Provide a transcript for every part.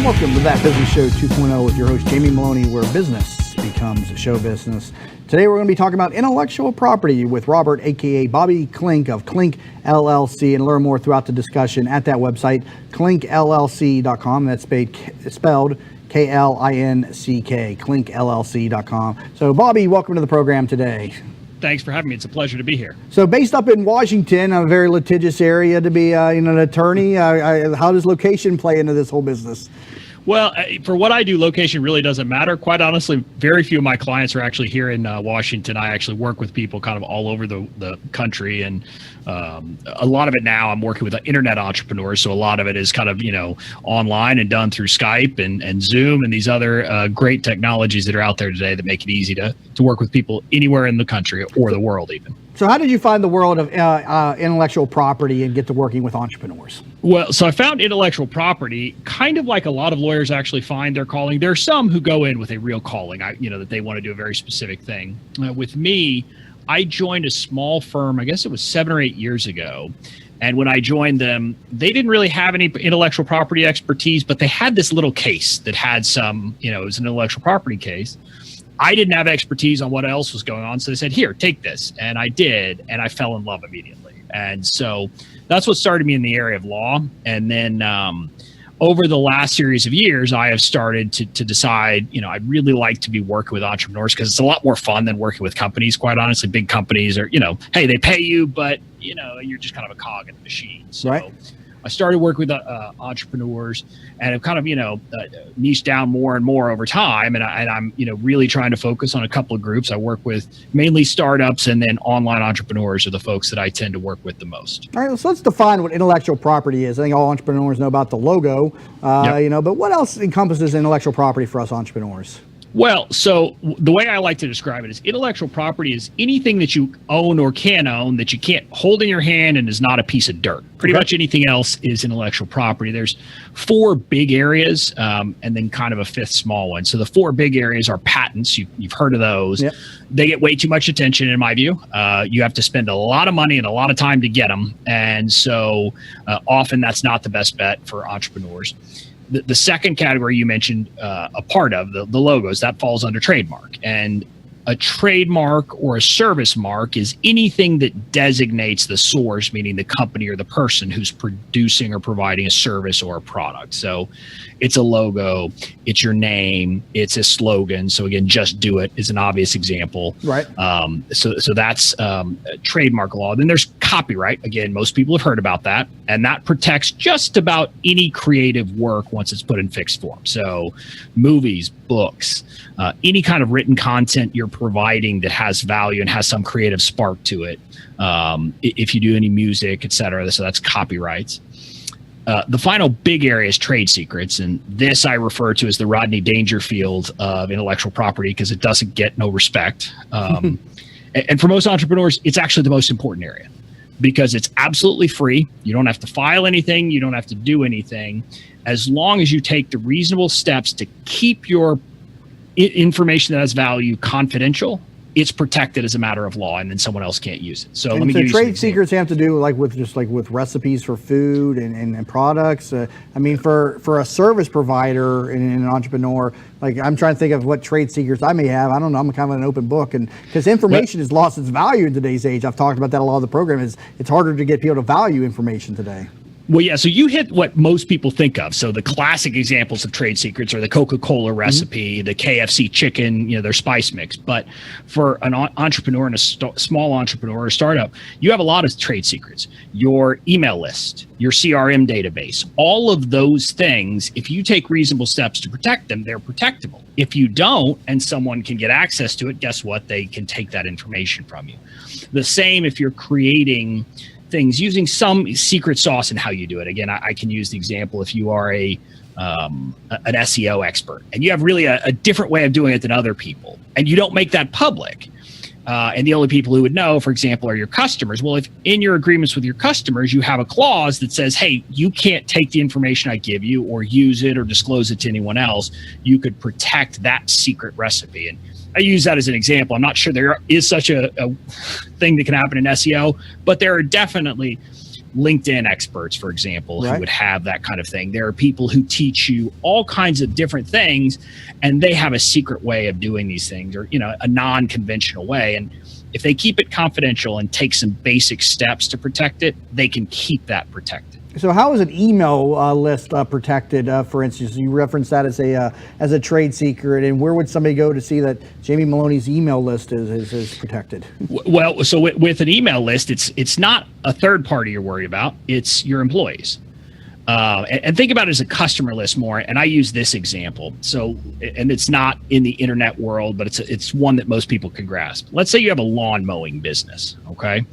and welcome to That Business Show 2.0 with your host, Jamie Maloney, where business becomes show business. Today, we're going to be talking about intellectual property with Robert, a.k.a. Bobby Klink of Klink LLC, and learn more throughout the discussion at that website, klinkllc.com. That's spelled K-L-I-N-C-K, klinkllc.com. So, Bobby, welcome to the program today. Thanks for having me. It's a pleasure to be here. So based up in Washington, a very litigious area to be an attorney, how does location play into this whole business? Well, for what I do, location really doesn't matter. Quite honestly, very few of my clients are actually here in Washington. I actually work with people kind of all over the country, and a lot of it now I'm working with internet entrepreneurs. So a lot of it is kind of, online and done through Skype and Zoom and these other great technologies that are out there today that make it easy to work with people anywhere in the country or the world even. So how did you find the world of intellectual property and get to working with entrepreneurs? Well, so I found intellectual property kind of like a lot of lawyers actually find their calling. There are some who go in with a real calling, that they want to do a very specific thing. With me, I joined a small firm, I guess it was 7 or 8 years ago. And when I joined them, they didn't really have any intellectual property expertise, but they had this little case that had some, it was an intellectual property case. I didn't have expertise on what else was going on. So they said, here, take this. And I did. And I fell in love immediately. And so that's what started me in the area of law. And then over the last series of years, I have started to decide, I'd really like to be working with entrepreneurs because it's a lot more fun than working with companies. Quite honestly, big companies are, hey, they pay you, but, you're just kind of a cog in the machine. So right. I started working with entrepreneurs and have kind of, niched down more and more over time. And I'm, really trying to focus on a couple of groups. I work with mainly startups, and then online entrepreneurs are the folks that I tend to work with the most. All right, so let's define what intellectual property is. I think all entrepreneurs know about the logo, yep. But what else encompasses intellectual property for us entrepreneurs? Well, so the way I like to describe it is intellectual property is anything that you own or can own that you can't hold in your hand and is not a piece of dirt. Pretty much anything else is intellectual property. There's 4 big areas and then kind of a 5th small one. So the 4 big areas are patents. You've heard of those. Yep. They get way too much attention in my view. You have to spend a lot of money and a lot of time to get them. And so often that's not the best bet for entrepreneurs. The second category you mentioned a part of, the logos, that falls under trademark. And a trademark or a service mark is anything that designates the source, meaning the company or the person who's producing or providing a service or a product. So it's a logo, it's your name, it's a slogan. So again, just do it is an obvious example. Right. So that's trademark law. Then there's copyright. Again, most people have heard about that. And that protects just about any creative work once it's put in fixed form. So movies, books, any kind of written content you're providing that has value and has some creative spark to it. If you do any music, et cetera, so that's copyrights. The final big area is trade secrets, and this I refer to as the Rodney Dangerfield of intellectual property because it doesn't get no respect. And for most entrepreneurs, it's actually the most important area because it's absolutely free. You don't have to file anything. You don't have to do anything. As long as you take the reasonable steps to keep your information that has value confidential, it's protected as a matter of law, and then someone else can't use it. So let me give you some trade secrets have to do with recipes for food and products. For a service provider and an entrepreneur, I'm trying to think of what trade secrets I may have. I don't know. I'm kind of an open book, and because information has lost its value in today's age. I've talked about that a lot of the program. It's harder to get people to value information today. Well, yeah, so you hit what most people think of. So the classic examples of trade secrets are the Coca-Cola recipe, the KFC chicken, their spice mix. But for an entrepreneur and a small entrepreneur or startup, you have a lot of trade secrets. Your email list, your CRM database, all of those things, if you take reasonable steps to protect them, they're protectable. If you don't, and someone can get access to it, guess what? They can take that information from you. The same if you're creating things using some secret sauce in how you do it. Again, I can use the example if you are an SEO expert and you have really a different way of doing it than other people, and you don't make that public. And the only people who would know, for example, are your customers. Well, if in your agreements with your customers, you have a clause that says, hey, you can't take the information I give you or use it or disclose it to anyone else, you could protect that secret recipe. And I use that as an example. I'm not sure there is such a thing that can happen in SEO, but there are definitely LinkedIn experts, for example, right, who would have that kind of thing. There are people who teach you all kinds of different things, and they have a secret way of doing these things, or a non-conventional way. And if they keep it confidential and take some basic steps to protect it, they can keep that protected. So how is an email list protected? For instance, you referenced that as a trade secret, and where would somebody go to see that Jamie Maloney's email list is protected? Well, so with an email list, it's not a third party you're worried about; it's your employees. And think about it as a customer list more. And I use this example. So, and it's not in the internet world, but it's one that most people can grasp. Let's say you have a lawn mowing business, okay,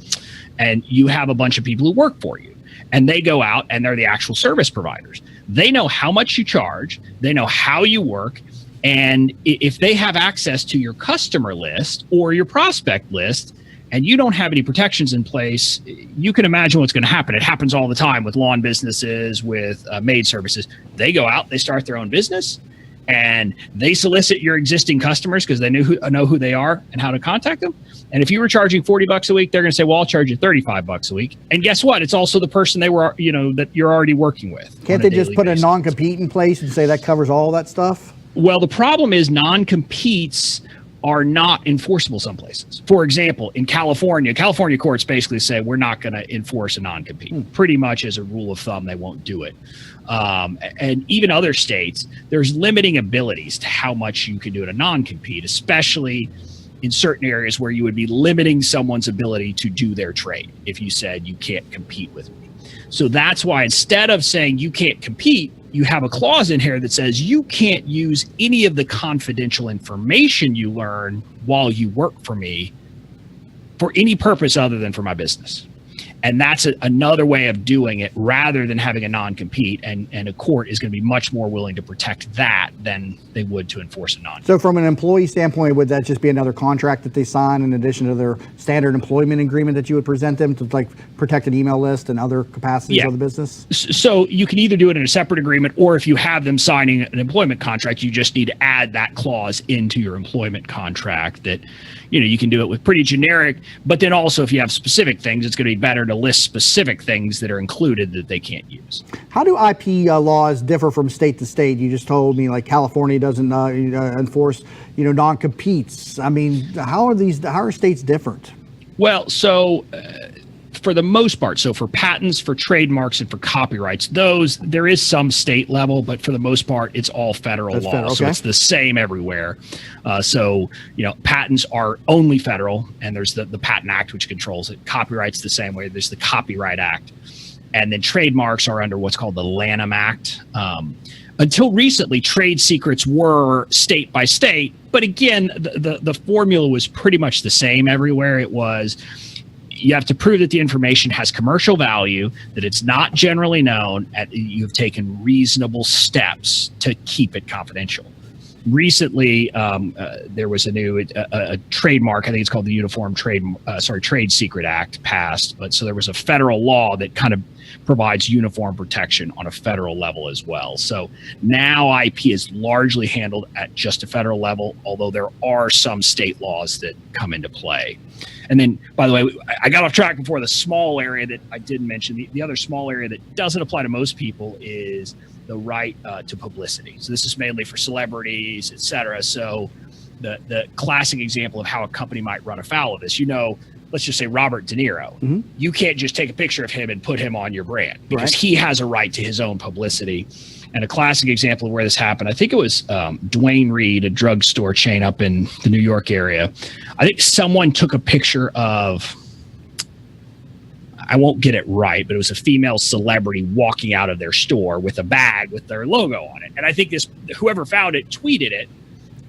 and you have a bunch of people who work for you. And they go out and they're the actual service providers. They know how much you charge. They know how you work. And if they have access to your customer list or your prospect list, and you don't have any protections in place, you can imagine what's going to happen. It happens all the time with lawn businesses, with maid services. They go out, they start their own business, and they solicit your existing customers because they know who they are and how to contact them. And if you were charging $40 a week, they're going to say, well, I'll charge you $35 a week. And guess what? It's also the person they were, that you're already working with. Can't they just put a non-compete in place and say that covers all that stuff? Well, the problem is non-competes are not enforceable some places. For example, in California courts basically say we're not going to enforce a non-compete. Pretty much as a rule of thumb, they won't do it. And even other states, there's limiting abilities to how much you can do in a non-compete, especially in certain areas where you would be limiting someone's ability to do their trade if you said you can't compete with me. So that's why instead of saying you can't compete, you have a clause in here that says you can't use any of the confidential information you learn while you work for me for any purpose other than for my business. And that's another way of doing it rather than having a non-compete. And a court is going to be much more willing to protect that than they would to enforce a non-compete. So from an employee standpoint, would that just be another contract that they sign in addition to their standard employment agreement that you would present them to protect an email list and other capacities of the business? So you can either do it in a separate agreement, or if you have them signing an employment contract, you just need to add that clause into your employment contract that, you can do it with pretty generic, but then also if you have specific things, it's going to be better to list specific things that are included that they can't use. How do IP laws differ from state to state? You just told me California doesn't enforce, non-competes. I mean, how are states different? Well, so for the most part, so for patents, for trademarks, and for copyrights, there is some state level, but for the most part, it's all federal law. Federal, okay. So it's the same everywhere. Patents are only federal, and there's the Patent Act, which controls it. Copyrights the same way. There's the Copyright Act. And then trademarks are under what's called the Lanham Act. Until recently, trade secrets were state by state. But again, the formula was pretty much the same everywhere. It was, you have to prove that the information has commercial value, that it's not generally known, and you've taken reasonable steps to keep it confidential. Recently, there was a new trademark. I think it's called the Uniform Trade Secret Act passed. But so there was a federal law that kind of provides uniform protection on a federal level as well. So now IP is largely handled at just a federal level, although there are some state laws that come into play. And then, by the way, I got off track before. The small area that I didn't mention, the other small area that doesn't apply to most people is the right to publicity. So this is mainly for celebrities, et cetera. So the classic example of how a company might run afoul of this, let's just say Robert De Niro. Mm-hmm. You can't just take a picture of him and put him on your brand because he has a right to his own publicity. And a classic example of where this happened, I think it was Duane Reade, a drugstore chain up in the New York area. I think someone took a picture of, I won't get it right, but it was a female celebrity walking out of their store with a bag with their logo on it. And I think whoever found it tweeted it.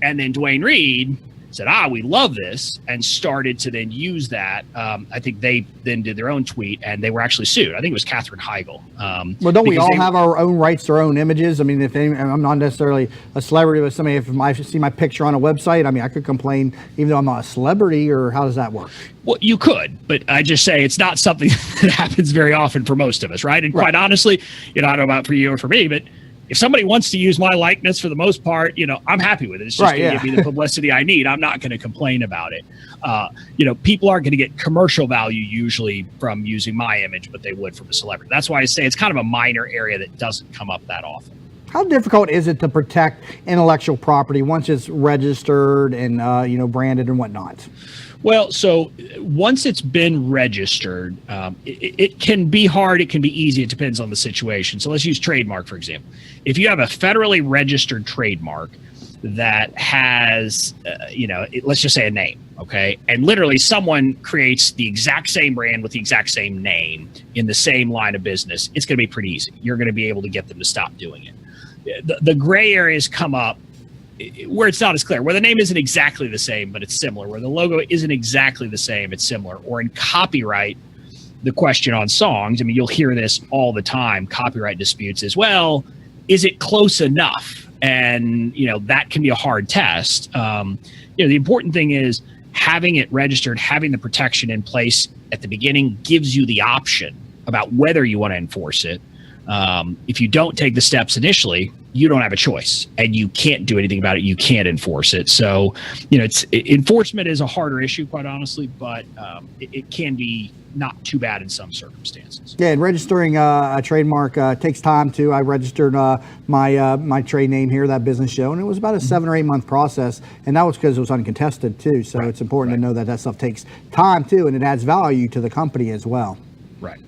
And then Duane Reade said, we love this, and started to then use that. I think they then did their own tweet, and they were actually sued. I think it was Katherine Heigl. Well, don't we all have our own rights to our own images? I mean, I'm not necessarily a celebrity, but if I see my picture on a website, I could complain even though I'm not a celebrity, or how does that work? Well, you could, but I just say it's not something that happens very often for most of us, right? And quite honestly, I don't know about for you or for me, but if somebody wants to use my likeness, for the most part, I'm happy with it. It's just going to give me the publicity I need. I'm not going to complain about it. People aren't going to get commercial value usually from using my image, but they would from a celebrity. That's why I say it's kind of a minor area that doesn't come up that often. How difficult is it to protect intellectual property once it's registered and branded and whatnot? Well, so once it's been registered, it can be hard. It can be easy. It depends on the situation. So let's use trademark, for example. If you have a federally registered trademark that has, let's just say a name, okay? And literally someone creates the exact same brand with the exact same name in the same line of business, it's going to be pretty easy. You're going to be able to get them to stop doing it. The gray areas come up where it's not as clear, where the name isn't exactly the same, but it's similar, where the logo isn't exactly the same, it's similar. Or in copyright, the question on songs, I mean, you'll hear this all the time, copyright disputes as well. Is it close enough? And, that can be a hard test. The important thing is having it registered, having the protection in place at the beginning gives you the option about whether you want to enforce it. If you don't take the steps initially, you don't have a choice and you can't do anything about it. You can't enforce it. So, enforcement is a harder issue, quite honestly, but it can be not too bad in some circumstances. Yeah, and registering a trademark takes time too. I registered my trade name here, That Business Show, and it was about a 7 or 8 month process, and that was because it was uncontested too. So it's important to know that stuff takes time too, and it adds value to the company as well. Right.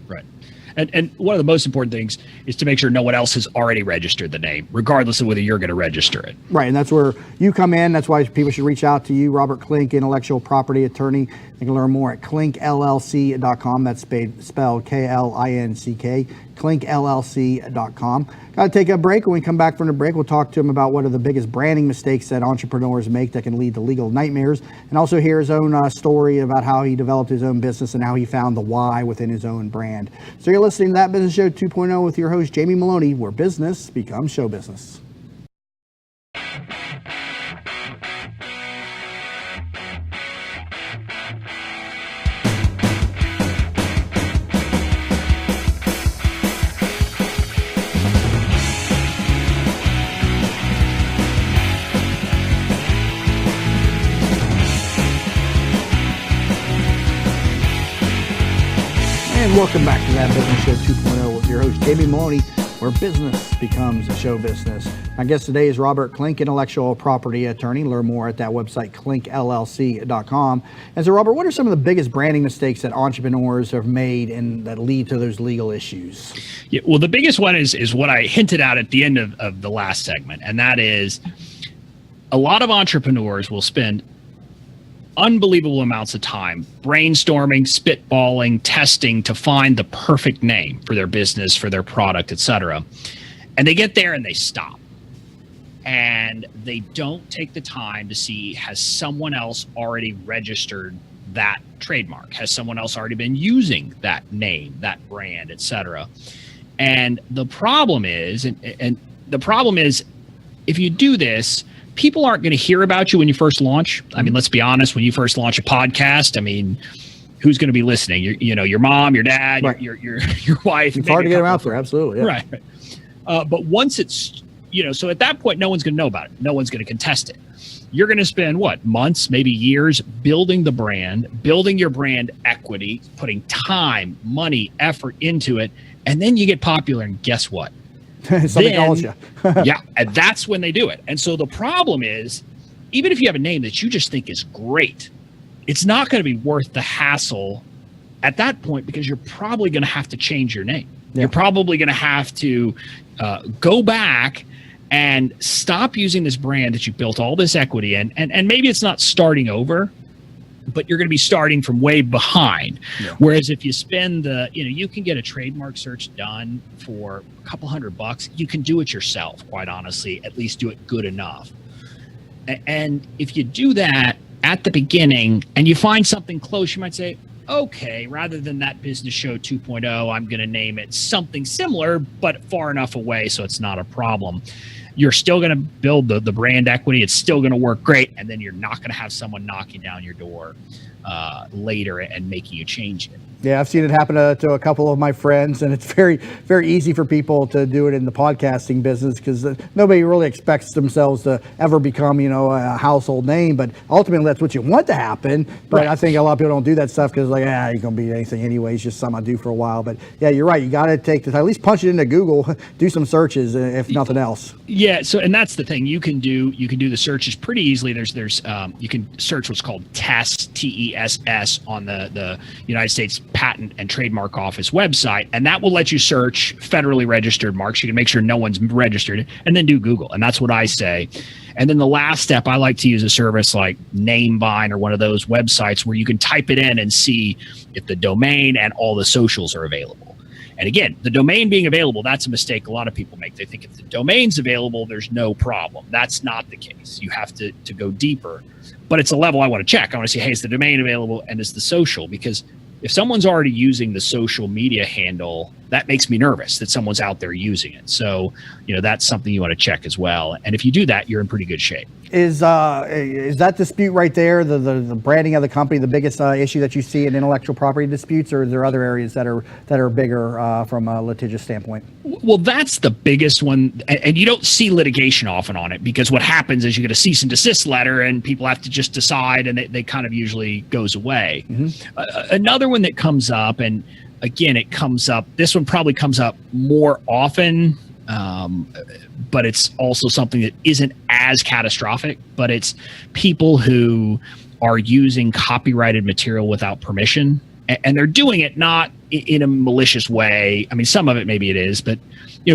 And one of the most important things is to make sure no one else has already registered the name, regardless of whether you're going to register it. Right, and that's where you come in. That's why people should reach out to you, Robert Klink, intellectual property attorney. You can learn more at klinkllc.com. That's spelled K-L-I-N-C-K, klinkllc.com. Got to take a break. When we come back from the break, we'll talk to him about what are the biggest branding mistakes that entrepreneurs make that can lead to legal nightmares, and also hear his own story about how he developed his own business and how he found the why within his own brand. So you're listening to That Business Show 2.0 with your host, Jamie Maloney, where business becomes show business. And welcome back to That Business Show 2.0 with your host, Jamie Maloney, where business becomes a show business. My guest today is Robert Klink, intellectual property attorney. Learn more at that website, klinkllc.com. And so, Robert, what are some of the biggest branding mistakes that entrepreneurs have made and that lead to those legal issues? Yeah, well, the biggest one is what I hinted at the end of the last segment, and that is a lot of entrepreneurs will spend unbelievable amounts of time brainstorming, spitballing, testing to find the perfect name for their business, for their product, etc. And they get there and they stop. And they don't take the time to see, has someone else already registered that trademark? Has someone else already been using that name, that brand, etc.? And the problem is, if you do this, people aren't going to hear about you when you first launch. I mean, let's be honest, when you first launch a podcast, I mean, who's going to be listening? Your mom, your dad, right. your wife. It's hard to get them out there. Absolutely. Yeah. Right. But once it's, so at that point, no one's going to know about it. No one's going to contest it. You're going to spend months, maybe years building the brand, building your brand equity, putting time, money, effort into it. And then you get popular and guess what? Somebody calls you. Yeah, and that's when they do it. And so the problem is, even if you have a name that you just think is great, it's not going to be worth the hassle at that point, because you're probably going to have to change your name. Yeah. You're probably going to have to go back and stop using this brand that you built all this equity in. And maybe it's not starting over, but you're going to be starting from way behind. Yeah. Whereas if you spend you can get a trademark search done for a couple $100. You can do it yourself, quite honestly, at least do it good enough. And if you do that at the beginning and you find something close, you might say, okay, rather than That Business Show 2.0, I'm going to name it something similar, but far enough away so it's not a problem. You're still going to build the brand equity. It's still going to work great. And then you're not going to have someone knocking down your door later and making you change it. Yeah, I've seen it happen to a couple of my friends, and it's very, very easy for people to do it in the podcasting business because nobody really expects themselves to ever become, a household name. But ultimately, that's what you want to happen. But Right. I think a lot of people don't do that stuff because, like, you're going to be anything anyways, just something I do for a while. But yeah, you're right. You got to take the time, at least punch it into Google, do some searches, if nothing else. Yeah. So, and that's the thing. You can do the searches pretty easily. There's you can search what's called TESS, TESS, on the United States Patent and Trademark Office website, and that will let you search federally registered marks. You can make sure no one's registered, and then do Google. And that's what I say. And then the last step, I like to use a service like Namevine or one of those websites where you can type it in and see if the domain and all the socials are available. And again, the domain being available, that's a mistake a lot of people make. They think if the domain's available, there's no problem. That's not the case. You have to go deeper. But it's a level I want to check. I want to see, hey, is the domain available and is the social? Because if someone's already using the social media handle, that makes me nervous that someone's out there using it. So, that's something you want to check as well. And if you do that, you're in pretty good shape. Is that dispute right there, the branding of the company, the biggest issue that you see in intellectual property disputes, or are there other areas that are bigger from a litigious standpoint? Well, that's the biggest one, and you don't see litigation often on it because what happens is you get a cease and desist letter, and people have to just decide, and they kind of usually goes away. Mm-hmm. Another one that comes up, and again, this one probably comes up more often, but it's also something that isn't as catastrophic, but it's people who are using copyrighted material without permission, and they're doing it not in a malicious way. I mean, some of it maybe it is, but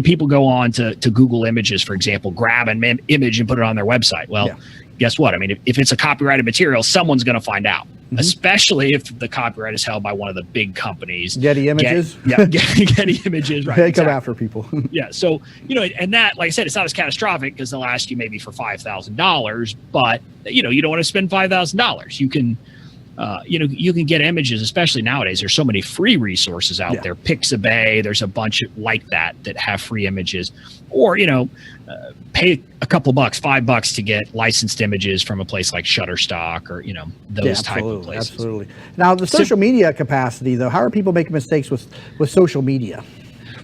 people go on to Google Images, for example, grab an image and put it on their website. Well, guess what? I mean, if it's a copyrighted material, someone's going to find out. Mm-hmm. Especially if the copyright is held by one of the big companies. Getty Images? Getty Images, right. They come after people. Yeah, so, and that, like I said, it's not as catastrophic because they'll ask you maybe for $5,000, but, you don't want to spend $5,000. You can, you can get images, especially nowadays. There's so many free resources out there. Pixabay, there's a bunch like that have free images. Or, pay a couple bucks, $5 to get licensed images from a place like Shutterstock or, those type of places. Absolutely. Now, the social media capacity, though, how are people making mistakes with social media?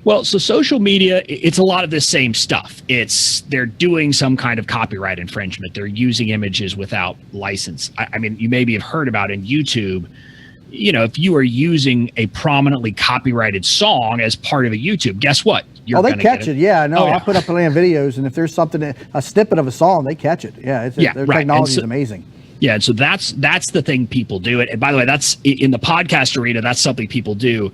Well, so social media, it's a lot of the same stuff. They're doing some kind of copyright infringement. They're using images without license. I mean, you maybe have heard about in YouTube, if you are using a prominently copyrighted song as part of a YouTube, guess what? They catch it. Yeah, no, I put up land videos, and if there's a snippet of a song, they catch it. Yeah, their technology is amazing. Yeah, and so that's the thing people do. And by the way, that's in the podcast arena. That's something people do.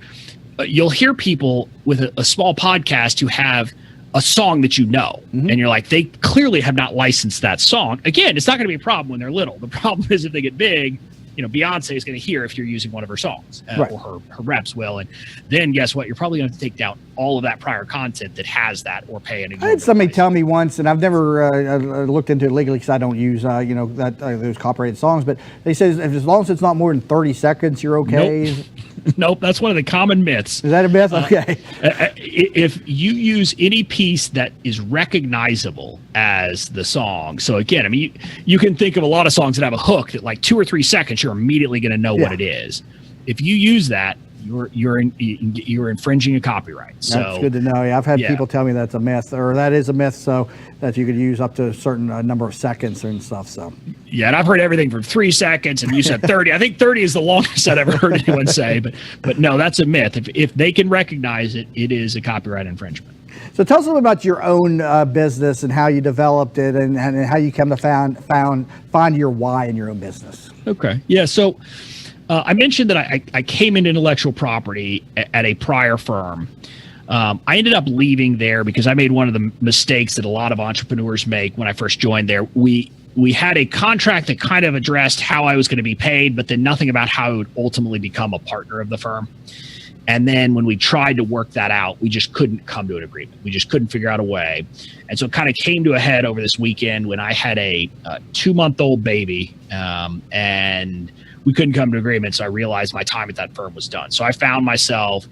You'll hear people with a small podcast who have a song that and you're like, they clearly have not licensed that song. Again, it's not going to be a problem when they're little. The problem is if they get big. Beyonce is going to hear if you're using one of her songs, or her reps will. And then guess what? You're probably going to take down all of that prior content that has that or pay an. I had somebody tell me once, and I've never looked into it legally because I don't use, those copyrighted songs, but they say as long as it's not more than 30 seconds, you're okay. Nope. Nope, that's one of the common myths. Is that a myth? Okay. If you use any piece that is recognizable as the song, so again, I mean, you can think of a lot of songs that have a hook that like 2 or 3 seconds, you're immediately going to know what it is. If you use that, you're infringing a copyright. So that's good to know. Yeah, I've had people tell me that's a myth, or that is a myth, so that you could use up to a certain number of seconds and stuff. So yeah, and I've heard everything from 3 seconds, and you said 30. I think 30 is the longest I've ever heard anyone say, but no, that's a myth. If they can recognize it, it is a copyright infringement. So tell us a little about your own business and how you developed it, and how you come to find your why in your own business. Okay. Yeah. So I mentioned that I came into intellectual property at a prior firm. I ended up leaving there because I made one of the mistakes that a lot of entrepreneurs make when I first joined there. We had a contract that kind of addressed how I was going to be paid, but then nothing about how I would ultimately become a partner of the firm. And then when we tried to work that out, we just couldn't come to an agreement. We just couldn't figure out a way. And so it kind of came to a head over this weekend when I had a 2-month-old baby, and we couldn't come to agreement. So I realized my time at that firm was done. So I found myself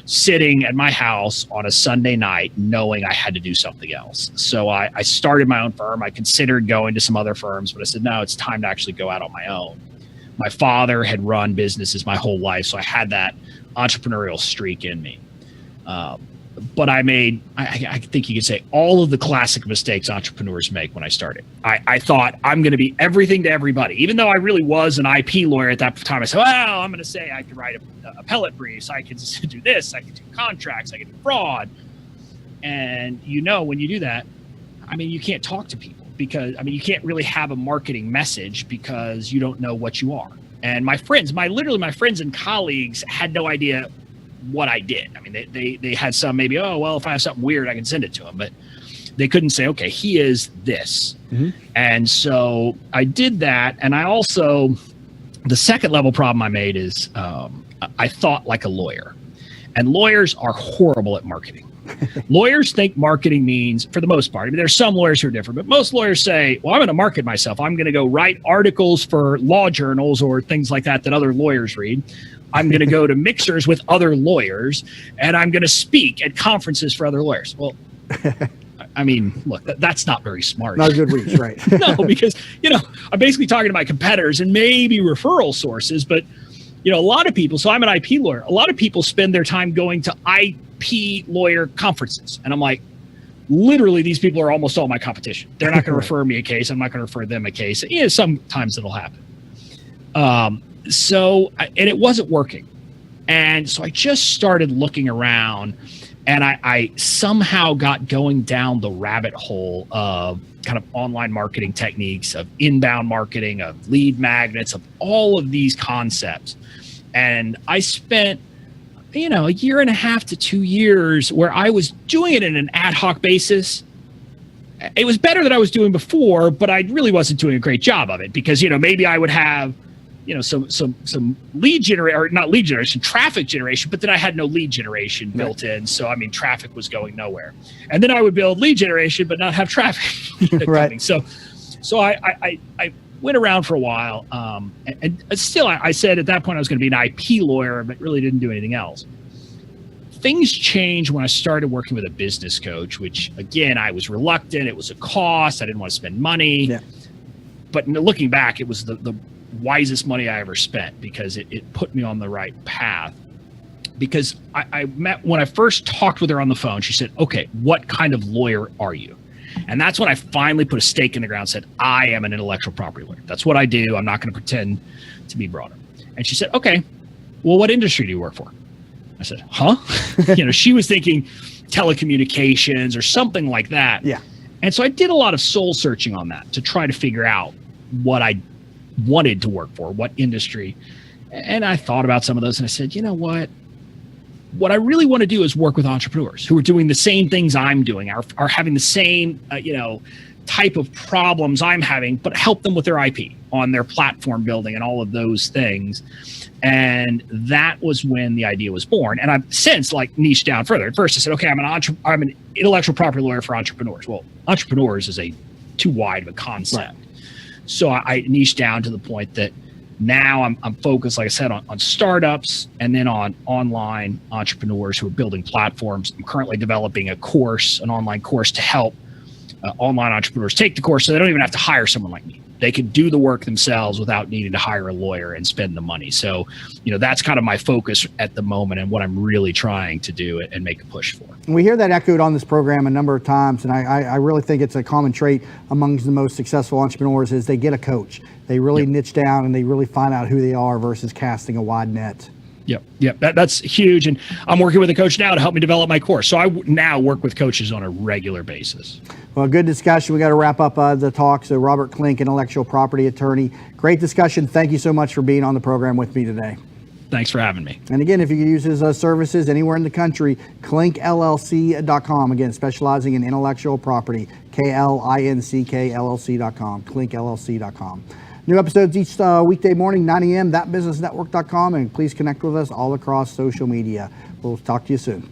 sitting at my house on a Sunday night knowing I had to do something else. So I started my own firm. I considered going to some other firms, but I said, no, it's time to actually go out on my own. My father had run businesses my whole life, so I had that entrepreneurial streak in me. But I made, I think you could say, all of the classic mistakes entrepreneurs make when I started. I thought I'm going to be everything to everybody. Even though I really was an IP lawyer at that time, I said, well, I'm going to say I can write appellate briefs. I can do this. I can do contracts. I can do fraud. And when you do that, I mean, you can't talk to people because, I mean, you can't really have a marketing message because you don't know what you are. And my friends, my friends and colleagues had no idea what I did. I mean, they had some maybe, oh, well, if I have something weird, I can send it to them. But they couldn't say, okay, he is this. Mm-hmm. And so I did that. And I also, the second level problem I made is I thought like a lawyer. And lawyers are horrible at marketing. Lawyers think marketing means, for the most part, I mean, there's some lawyers who are different, but most lawyers say, well, I'm going to market myself. I'm going to go write articles for law journals or things like that other lawyers read. I'm going to go to mixers with other lawyers, and I'm going to speak at conferences for other lawyers. Well, I mean, look, that's not very smart. Not a good reach, right? No, because, I'm basically talking to my competitors and maybe referral sources, but, a lot of people, so I'm an IP lawyer, a lot of people spend their time going to IP lawyer conferences. And I'm like, literally, these people are almost all my competition. They're not going to refer me a case. I'm not going to refer them a case. Yeah, sometimes it'll happen. And it wasn't working. And so I just started looking around, and I somehow got going down the rabbit hole of kind of online marketing techniques, of inbound marketing, of lead magnets, of all of these concepts. And I spent, a year and a half to 2 years where I was doing it in an ad hoc basis. It was better than I was doing before, but I really wasn't doing a great job of it because, maybe I would have, some lead generation, or not lead generation, traffic generation, but then I had no lead generation built in. So, I mean, traffic was going nowhere. And then I would build lead generation, but not have traffic coming. So I went around for a while. And still, I said at that point I was going to be an IP lawyer, but really didn't do anything else. Things changed when I started working with a business coach, which, again, I was reluctant. It was a cost. I didn't want to spend money. Yeah. But looking back, it was the wisest money I ever spent because it put me on the right path. Because when I first talked with her on the phone, she said, okay, what kind of lawyer are you? And that's when I finally put a stake in the ground and said, I am an intellectual property lawyer. That's what I do. I'm not going to pretend to be broader. And she said, okay, well, what industry do you work for? I said, huh? She was thinking telecommunications or something like that. Yeah. And so I did a lot of soul searching on that to try to figure out what I wanted to work for, what industry. And I thought about some of those and I said, you know what? What I really want to do is work with entrepreneurs who are doing the same things I'm doing, are having the same, type of problems I'm having, but help them with their IP on their platform building and all of those things. And that was when the idea was born. And I've since niched down further. At first I said, okay, I'm an intellectual property lawyer for entrepreneurs. Well, entrepreneurs is too wide of a concept. Right. So I niched down to the point that now I'm focused, like I said, on startups and then on online entrepreneurs who are building platforms. I'm currently developing an online course to help online entrepreneurs take the course so they don't even have to hire someone like me. They can do the work themselves without needing to hire a lawyer and spend the money. So, that's kind of my focus at the moment and what I'm really trying to do and make a push for. And we hear that echoed on this program a number of times, and I really think it's a common trait amongst the most successful entrepreneurs is they get a coach. They really niche down and they really find out who they are versus casting a wide net. Yep. That's huge. And I'm working with a coach now to help me develop my course. So I now work with coaches on a regular basis. Well, good discussion. We got to wrap up the talk. So Robert Klink, intellectual property attorney. Great discussion. Thank you so much for being on the program with me today. Thanks for having me. And again, if you could use his services anywhere in the country, KlinkLLC.com. Again, specializing in intellectual property, KlinkLLC.com, KlinkLLC.com. New episodes each weekday morning, 9 a.m., thatbusinessnetwork.com, and please connect with us all across social media. We'll talk to you soon.